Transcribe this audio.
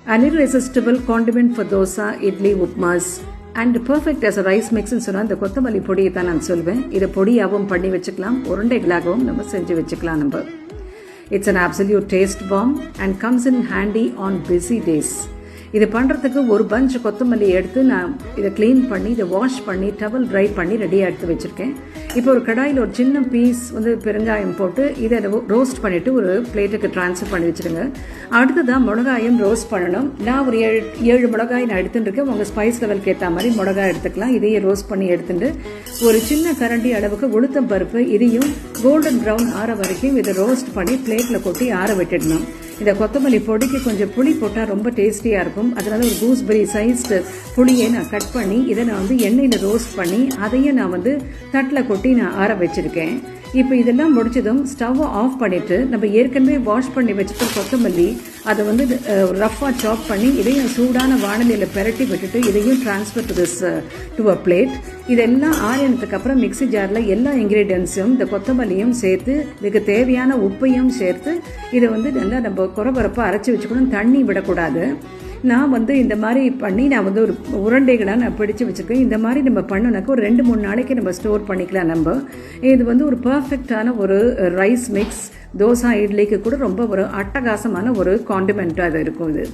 An irresistible condiment for dosa, idli, upmas and perfect as a rice mix னு சொன்னா இந்த கொத்தமல்லி பொடியை தான் நான் சொல்வேன். இதை பொடியாகவும் பண்ணி வச்சுக்கலாம், உருண்டைகளாகவும் நம்ம செஞ்சு வச்சுக்கலாம் நம்ம. It's an absolute taste bomb and comes in handy on busy days. இது பண்ணுறதுக்கு ஒரு பஞ்ச் கொத்தமல்லி எடுத்து நான் இதை க்ளீன் பண்ணி இதை வாஷ் பண்ணி டவல் ட்ரை பண்ணி ரெடியாக எடுத்து வச்சுருக்கேன். இப்போ ஒரு கடாயில் ஒரு சின்ன பீஸ் பெருங்காயம் போட்டு இதை ரோஸ்ட் பண்ணிவிட்டு ஒரு பிளேட்டுக்கு ட்ரான்ஸ்ஃபர் பண்ணி வச்சுருங்க. அடுத்ததான் மிளகாயும் ரோஸ்ட் பண்ணணும். நான் ஒரு 7 மிளகாய் நான் எடுத்துட்டுருக்கேன். உங்கள் ஸ்பைஸ் லெவலுக்கு ஏற்ற மாதிரி மிளகாய் எடுத்துக்கலாம். இதையே ரோஸ்ட் பண்ணி எடுத்துட்டு ஒரு சின்ன கரண்டி அளவுக்கு உளுத்தம் பருப்பு இதையும் கோல்டன் ப்ரௌன் ஆற வரைக்கும் இதை ரோஸ்ட் பண்ணி பிளேட்டில் கொட்டி ஆற விட்டுடணும். இந்த கொத்தமல்லி பொடிக்கு கொஞ்சம் புளி போட்டால் ரொம்ப டேஸ்டியாக இருக்கும். அதனால ஒரு கூஸ்பெரி சைஸ்டு புளியை நான் கட் பண்ணி இதை நான் எண்ணெயில் ரோஸ்ட் பண்ணி அதையும் நான் தட்டில் கொட்டி நான் ஆற வச்சுருக்கேன். இப்போ இதெல்லாம் முடிச்சதும் ஸ்டவ்வை ஆஃப் பண்ணிவிட்டு நம்ம ஏற்கனவே வாஷ் பண்ணி வச்சுட்டு கொத்தமல்லி அதை ரஃப்பாக சாப் பண்ணி இதையும் சூடான வானலியில் பெரட்டி விட்டுட்டு இதையும் ட்ரான்ஸ்ஃபர் டு அ பிளேட். இதெல்லாம் ஆறினதுக்கு அப்புறம் மிக்ஸி ஜாரில் எல்லா இன்க்ரீடியன்ஸும் இந்த கொத்தமல்லியும் சேர்த்து இதுக்கு தேவையான உப்பையும் சேர்த்து இதை நல்லா நம்ம குறபரப்பாக அரைச்சி வச்சுக்கணும், தண்ணி விடக்கூடாது. நான் இந்த மாதிரி பண்ணி நான் ஒரு உருண்டைகளாக நான் பிடிச்சி வச்சுருக்கேன். இந்த மாதிரி நம்ம பண்ணோன்னாக்கா ஒரு 2-3 நாளைக்கு நம்ம ஸ்டோர் பண்ணிக்கலாம். நம்ம இது ஒரு பர்ஃபெக்டான ஒரு ரைஸ் மிக்ஸ், தோசை இட்லிக்கு கூட ரொம்ப ஒரு அட்டகாசமான ஒரு காண்டிமெண்ட்டாக இது இருக்கும். இது